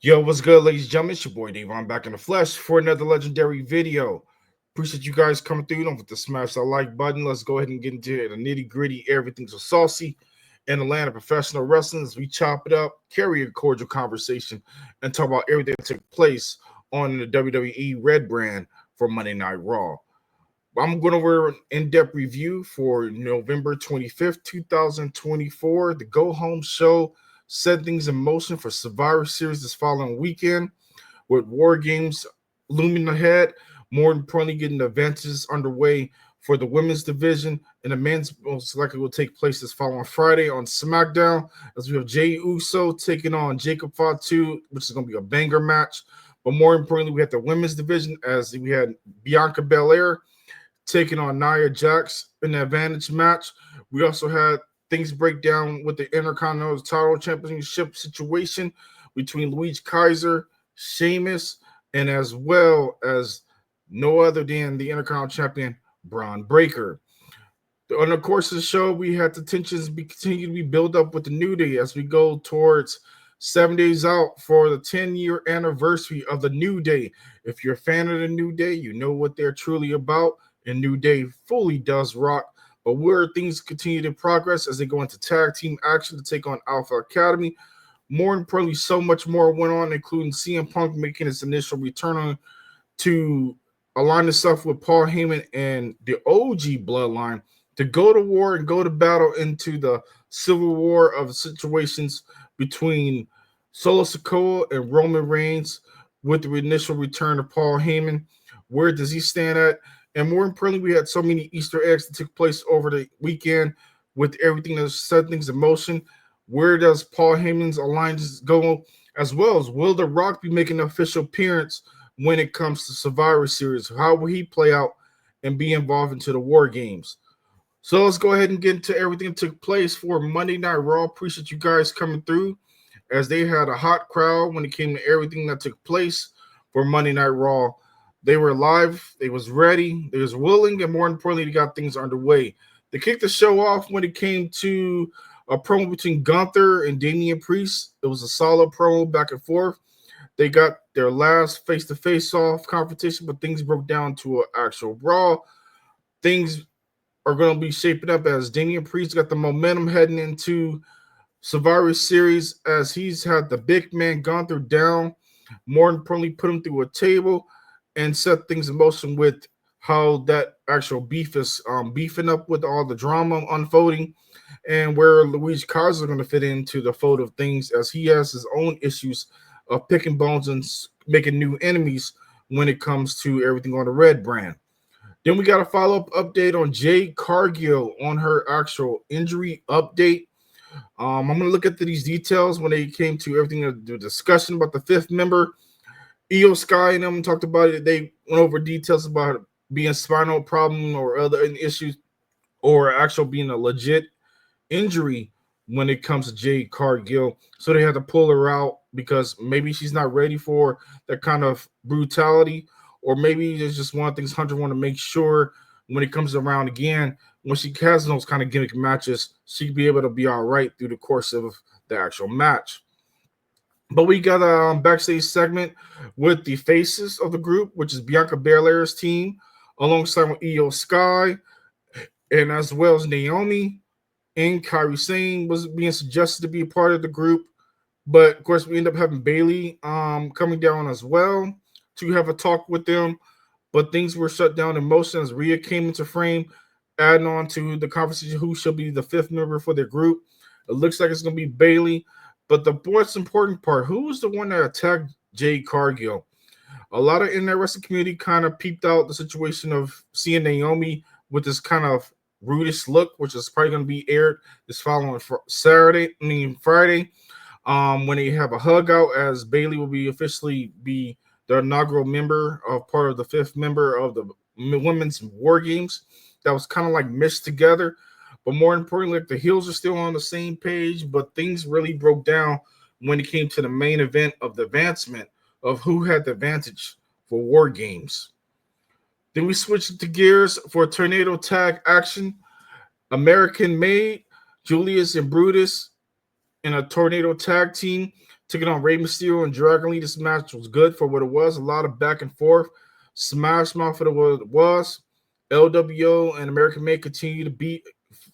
Yo, what's good, ladies and gentlemen? It's your boy Dave. I'm back in the flesh for another legendary video. Appreciate you guys coming through. Don't forget to smash that like button. Let's go ahead and get into the nitty gritty. Everything's so saucy in the land of professional wrestling as we chop it up, carry a cordial conversation, and talk about everything that took place on the WWE Red brand for Monday Night Raw. I'm going over an in-depth review for November 25th, 2024, the go-home show set things in motion for Survivor Series this following weekend with Wargames looming ahead. More importantly, getting the advances underway for the women's division, and the men's most likely will take place this following Friday on SmackDown as we have Jey Uso taking on Jacob Fatu, which is going to be a banger match. But more importantly, we have the women's division as we had Bianca Belair taking on Nia Jax in the advantage match. We also had things break down with the Intercontinental Title Championship situation between Luigi Kaiser, Sheamus, and as well as no other than the Intercontinental Champion, Braun Breaker. On the course of the show, we had the tensions continue to be built up with the New Day as we go towards 7 days out for the 10-year anniversary of the New Day. If you're a fan of the New Day, you know what they're truly about, and New Day fully does rock. But where things continue to progress as they go into tag team action to take on Alpha Academy. More importantly, so much more went on, including CM Punk making his initial return on to align himself with Paul Heyman and the OG bloodline to go to war and go to battle into the civil war of situations between Solo Sikoa and Roman Reigns with the initial return of Paul Heyman. Where does he stand at? And more importantly, we had so many Easter eggs that took place over the weekend with everything that set things in motion. Where does Paul Heyman's alliance go? As well as will The Rock be making an official appearance when it comes to Survivor Series? How will he play out and be involved into the War Games? So let's go ahead and get into everything that took place for Monday Night Raw. Appreciate you guys coming through as they had a hot crowd when it came to everything that took place for Monday Night Raw. They were live, they was ready, they was willing, and more importantly, they got things underway. They kicked the show off when it came to a promo between Gunther and Damian Priest. It was a solid promo back and forth. They got their last face-to-face off confrontation, but things broke down to an actual brawl. Things are going to be shaping up as Damian Priest got the momentum heading into Survivor Series as he's had the big man Gunther down. More importantly, put him through a table and set things in motion with how that actual beef is beefing up with all the drama unfolding and where Luigi Kaiser is going to fit into the fold of things as he has his own issues of picking bones and making new enemies when it comes to everything on the Red brand. Then we got a follow-up update on Jade Cargill on her actual injury update. I'm going to look at these details when they came to everything, the discussion about the fifth member. Io Sky and them talked about it. They went over details about being spinal problem or other issues or actual being a legit injury when it comes to Jade Cargill. So they had to pull her out because maybe she's not ready for that kind of brutality, or maybe it's just one of the things Hunter want to make sure when it comes around again, when she has those kind of gimmick matches, she can be able to be all right through the course of the actual match. But we got a backstage segment with the faces of the group, which is Bianca Belair's team, alongside with Io Sky, and as well as Naomi and Kairi Sane was being suggested to be a part of the group. But of course, we end up having Bayley coming down as well to have a talk with them. But things were shut down in motion as Rhea came into frame, adding on to the conversation who should be the fifth member for their group. It looks like it's going to be Bayley. But the most important part, who was the one that attacked Jade Cargill? A lot of in that wrestling community kind of peeped out the situation of seeing Naomi with this kind of rudish look, which is probably going to be aired this following Friday, when they have a hug out as Bayley will be officially be the inaugural member of part of the fifth member of the women's War Games. That was kind of like meshed together. But more importantly, like the heels are still on the same page, but things really broke down when it came to the main event of the advancement of who had the advantage for War Games. Then we switched to gears for tornado tag action. American made Julius and Brutus in a tornado tag team taking on Rey Mysterio and Dragon Lee. This match was good for what it was. A lot of back and forth. Smash mouth for what it was. LWO and American May continue to beat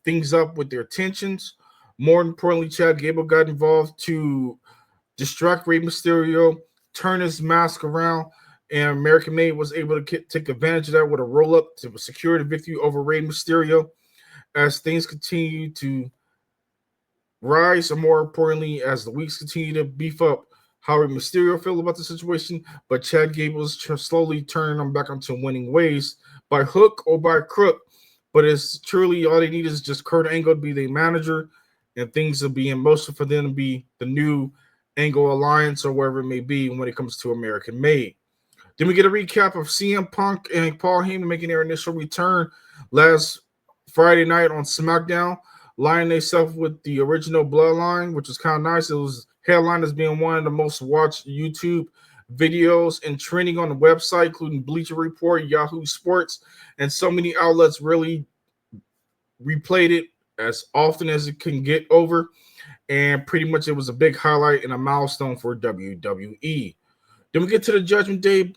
things up with their tensions. More importantly, Chad Gable got involved to distract Rey Mysterio, turn his mask around, and American May was able to take advantage of that with a roll up to secure the victory over Rey Mysterio. As things continue to rise, and more importantly, as the weeks continue to beef up, how Rey Mysterio feel about the situation, but Chad Gable's slowly turning them back onto winning ways by hook or by crook. But it's truly all they need is just Kurt Angle to be the manager, and things will be in motion for them to be the new Angle Alliance or wherever it may be when it comes to American Made. Then we get a recap of CM Punk and Paul Heyman making their initial return last Friday night on SmackDown, lining themselves with the original Bloodline, which was kind of nice. It was headlined as being one of the most watched YouTube videos and trending on the website, including Bleacher Report, Yahoo Sports, and so many outlets really replayed it as often as it can get over. And pretty much it was a big highlight and a milestone for WWE. Then we get to the Judgment Day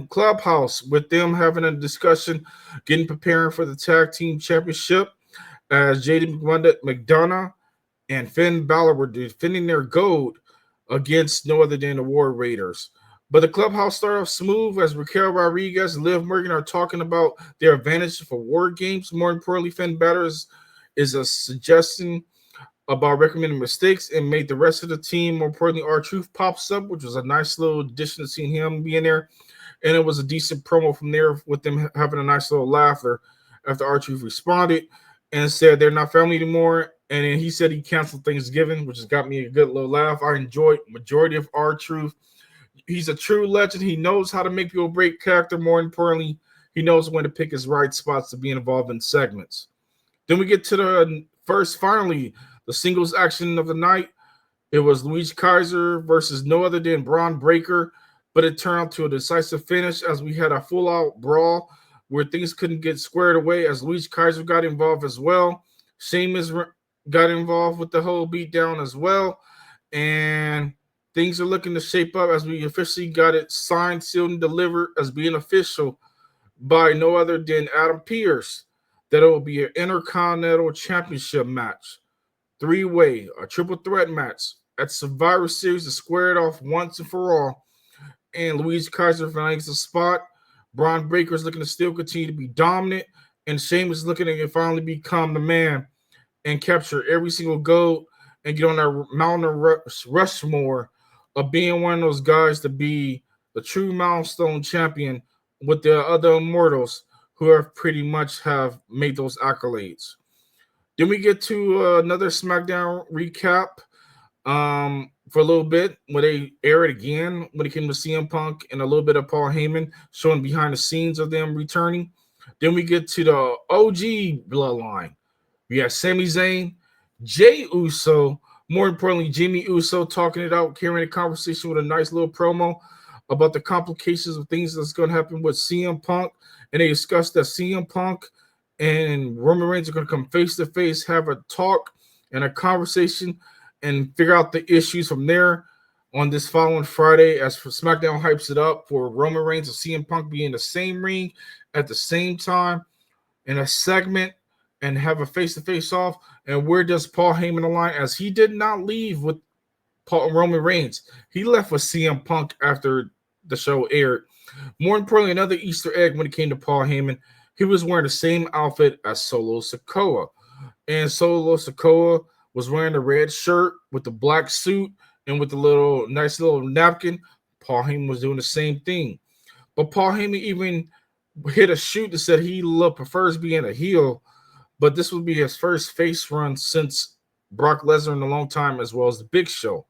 Clubhouse with them having a discussion, preparing for the Tag Team Championship as JD McDonough and Finn Balor were defending their gold against no other than the War Raiders. But the Clubhouse started off smooth as Raquel Rodriguez and Liv Morgan are talking about their advantage for War Games. More importantly, Finn Balor is a suggestion about recommending mistakes and made the rest of the team. More importantly, R-Truth pops up, which was a nice little addition to seeing him being there. And it was a decent promo from there with them having a nice little laughter after R-Truth responded and said they're not family anymore. And then he said he canceled Thanksgiving, which has got me a good little laugh. I enjoyed majority of R-Truth. He's a true legend. He knows how to make people break character. More importantly, he knows when to pick his right spots to be involved in segments. Then we get to the finally, the singles action of the night. It was Luigi Kaiser versus no other than Braun Breaker, but it turned out to a decisive finish as we had a full-out brawl where things couldn't get squared away as Luigi Kaiser got involved as well. Sheamus got involved with the whole beatdown as well, and things are looking to shape up as we officially got it signed, sealed, and delivered as being official by no other than Adam Pearce that it will be an Intercontinental Championship match. Three-way, a triple threat match at Survivor Series to square it off once and for all. And Luigi Kaiser finds the spot. Braun Breaker is looking to still continue to be dominant. And Sheamus is looking to finally become the man and capture every single gold and get on that Mount Rushmore of being one of those guys to be the true milestone champion with the other immortals who have pretty much have made those accolades. Then we get to another SmackDown recap for a little bit where they air it again when it came to CM Punk and a little bit of Paul Heyman showing behind the scenes of them returning. Then we get to the OG bloodline. We have Sami Zayn, Jey Uso, more importantly, Jimmy Uso talking it out, carrying a conversation with a nice little promo about the complications of things that's going to happen with CM Punk. And they discussed that CM Punk and Roman Reigns are going to come face to face, have a talk and a conversation, and figure out the issues from there on this following Friday. As for SmackDown hypes it up for Roman Reigns and CM Punk being in the same ring at the same time in a segment and have a face-to-face off. And where does Paul Heyman align? As he did not leave with Roman Reigns, he left with CM Punk after the show aired. More importantly, another Easter egg when it came to Paul Heyman. He was wearing the same outfit as Solo Sikoa. And Solo Sikoa was wearing the red shirt with the black suit and with the nice little napkin. Paul Heyman was doing the same thing. But Paul Heyman even hit a shoot that said he prefers being a heel, but this would be his first face run since Brock Lesnar in a long time, as well as the Big Show.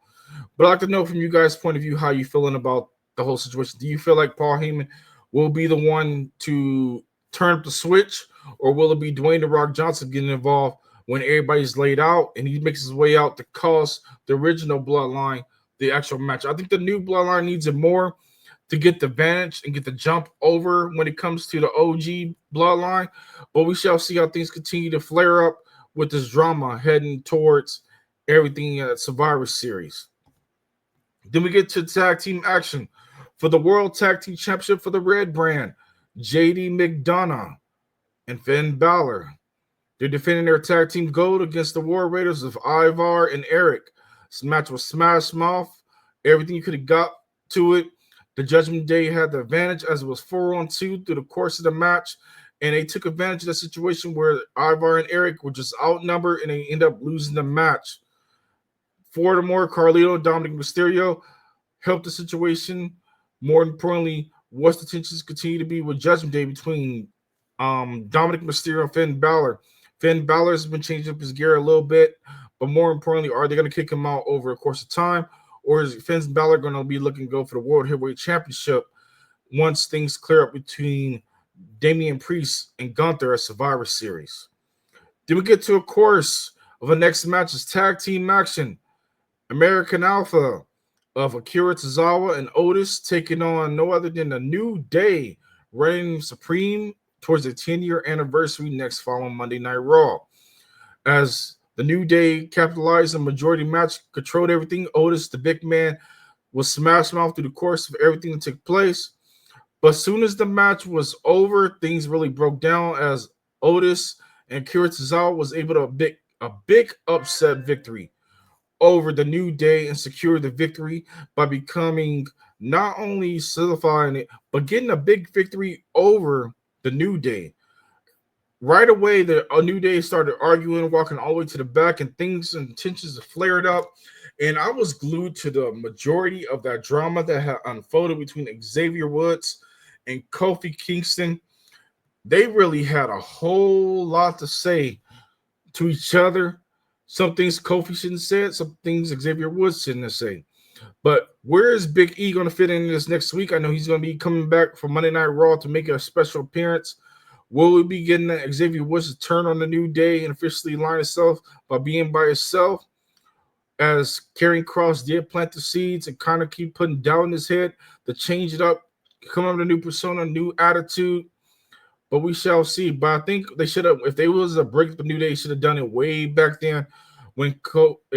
But I'd like to know from you guys' point of view how you feeling about the whole situation. Do you feel like Paul Heyman will be the one to turn up the switch, or will it be Dwayne "The Rock" Johnson getting involved when everybody's laid out and he makes his way out to cause the original bloodline the actual match? I think the new bloodline needs it more to get the advantage and get the jump over when it comes to the OG bloodline, but we shall see how things continue to flare up with this drama heading towards everything at Survivor Series. Then we get to tag team action for the World Tag Team Championship for the Red brand. JD McDonough and Finn Balor. They're defending their tag team gold against the War Raiders of Ivar and Eric. This match was Smash Mouth. Everything you could have got to it. The Judgment Day had the advantage as it was 4-on-2 through the course of the match. And they took advantage of the situation where Ivar and Eric were just outnumbered and they ended up losing the match. Furthermore, Carlito and Dominic Mysterio helped the situation. More importantly, what's the tensions continue to be with Judgment Day between Dominic Mysterio and Finn Balor? Finn Balor has been changing up his gear a little bit, but more importantly, are they going to kick him out over a course of time, or is Finn Balor going to be looking to go for the World Heavyweight Championship once things clear up between Damian Priest and Gunther at Survivor Series? Then we get to a course of the next match is tag team action. American Alpha of Akira Tozawa and Otis taking on no other than the New Day, reigning supreme towards the 10-year anniversary next following Monday Night Raw. As the New Day capitalized on the majority match, controlled everything, Otis, the big man, was smashed mouth through the course of everything that took place. But as soon as the match was over, things really broke down as Otis and Akira Tozawa was able to a big upset victory over the New Day and secure the victory by becoming not only solidifying it, but getting a big victory over the New Day. Right away, the New Day started arguing, walking all the way to the back, and things and tensions flared up. And I was glued to the majority of that drama that had unfolded between Xavier Woods and Kofi Kingston. They really had a whole lot to say to each other. Some things Kofi shouldn't have said, some things Xavier Woods shouldn't have said. But where is Big E going to fit in this next week? I know he's going to be coming back for Monday Night Raw to make a special appearance. Will we be getting Xavier Woods to turn on the New Day and officially line itself by being by itself? As Karrion Kross did plant the seeds and kind of keep putting doubt in his head to change it up, come up with a new persona, new attitude. But we shall see. But I think they should have, if they was a break the New Day, should have done it way back then when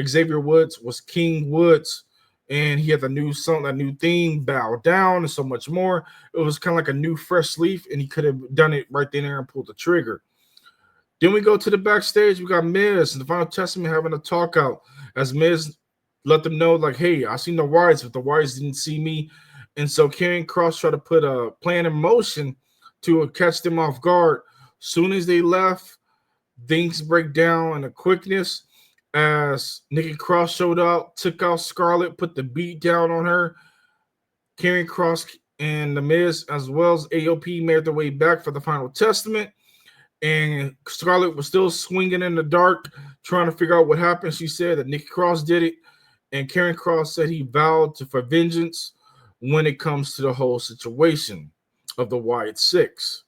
Xavier Woods was King Woods and he had the new song, that new theme, Bow Down, and so much more. It was kind of like a new fresh leaf, and he could have done it right there and pulled the trigger. Then we go to the backstage. We got Miz and the Final Testament having a talk out as Miz let them know, like, hey, I seen the Wyatts, but the Wyatts didn't see me. And so Karrion Kross tried to put a plan in motion to catch them off guard. Soon as they left, things break down in a quickness as Nikki Cross showed up, took out Scarlett, put the beat down on her. Karrion Kross and The Miz, as well as AOP, made their way back for the Final Testament. And Scarlett was still swinging in the dark, trying to figure out what happened. She said that Nikki Cross did it, and Karrion Kross said he vowed for vengeance when it comes to the whole situation of the Wyatt Six.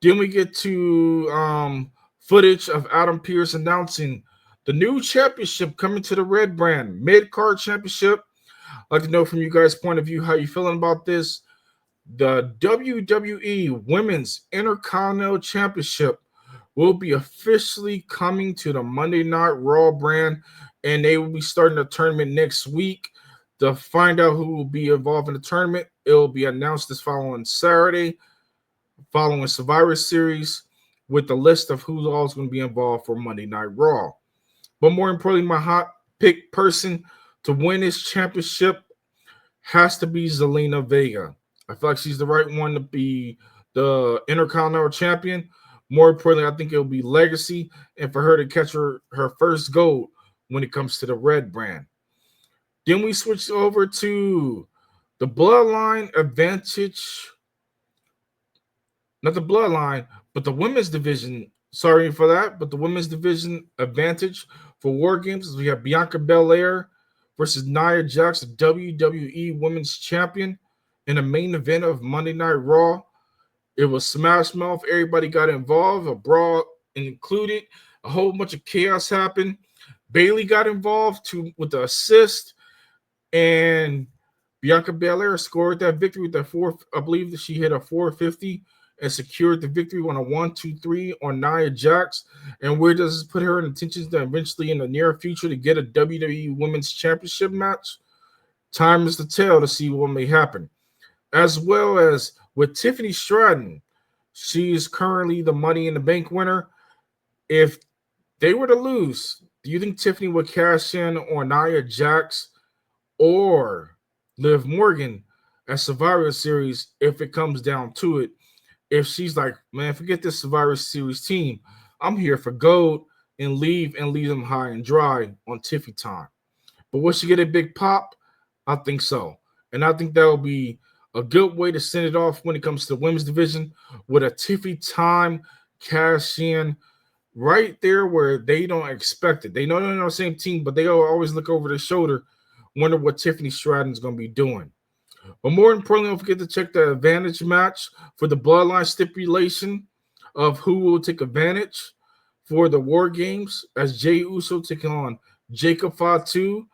Then we get to footage of Adam Pearce announcing the new championship coming to the Red brand, mid-card championship. I'd like to know from you guys' point of view how you feeling about this. The WWE Women's Intercontinental Championship will be officially coming to the Monday Night Raw brand, and they will be starting the tournament next week. To find out who will be involved in the tournament, it will be announced this following Saturday, following Survivor Series, with the list of who's all going to be involved for Monday Night Raw. But more importantly, my hot pick person to win this championship has to be Zelina Vega. I feel like she's the right one to be the Intercontinental Champion. More importantly, I think it'll be legacy and for her to catch her first gold when it comes to the Red brand. Then we switch over to the Bloodline Advantage. Not the Bloodline, but the Women's Division. Sorry for that, but the Women's Division Advantage for Wargames. We have Bianca Belair versus Nia Jax, the WWE Women's Champion, in the main event of Monday Night Raw. It was Smash Mouth. Everybody got involved. A brawl included. A whole bunch of chaos happened. Bayley got involved with the assist. And Bianca Belair scored that victory with that I believe that she hit a 450 and secured the victory on a 1-2-3 on Nia Jax. And where does this put her in intentions to eventually in the near future to get a WWE Women's Championship match? Time is the tell to see what may happen. As well as with Tiffany Stratton, she is currently the Money in the Bank winner. If they were to lose, do you think Tiffany would cash in on Nia Jax or Liv Morgan at Survivor Series if it comes down to it? If she's like, man, forget this Survivor Series team, I'm here for gold, and leave them high and dry on Tiffy time. But will she get a big pop? I think so. And I think that will be a good way to send it off when it comes to the women's division with a Tiffy time cash in right there where they don't expect it. They know they're on the same team, but they always look over their shoulder, wonder what Tiffany Stratton's going to be doing. But more importantly, don't forget to check the advantage match for the bloodline stipulation of who will take advantage for the War Games as Jey Uso taking on Jacob Fatu.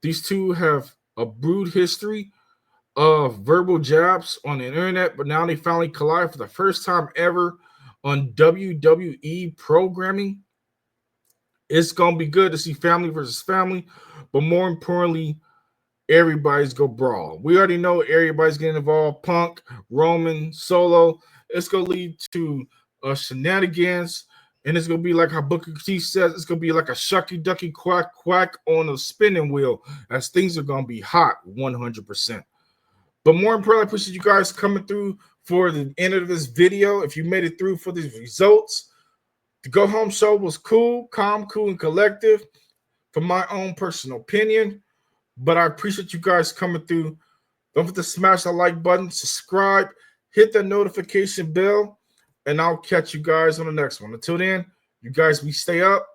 These two have a brood history of verbal jabs on the internet, but now they finally collide for the first time ever on WWE programming. It's going to be good to see family versus family, but more importantly, everybody's go brawl. We already know everybody's getting involved. Punk, Roman, Solo. It's gonna lead to shenanigans, and it's gonna be like how Booker T says. It's gonna be like a shucky ducky quack quack on a spinning wheel, as things are gonna be hot 100%. But more importantly, I appreciate you guys coming through for the end of this video. If you made it through for these results, the Go Home Show was cool, calm, cool, and collective. From my own personal opinion. But I appreciate you guys coming through. Don't forget to smash that like button, subscribe, hit the notification bell, and I'll catch you guys on the next one. Until then, you guys stay up,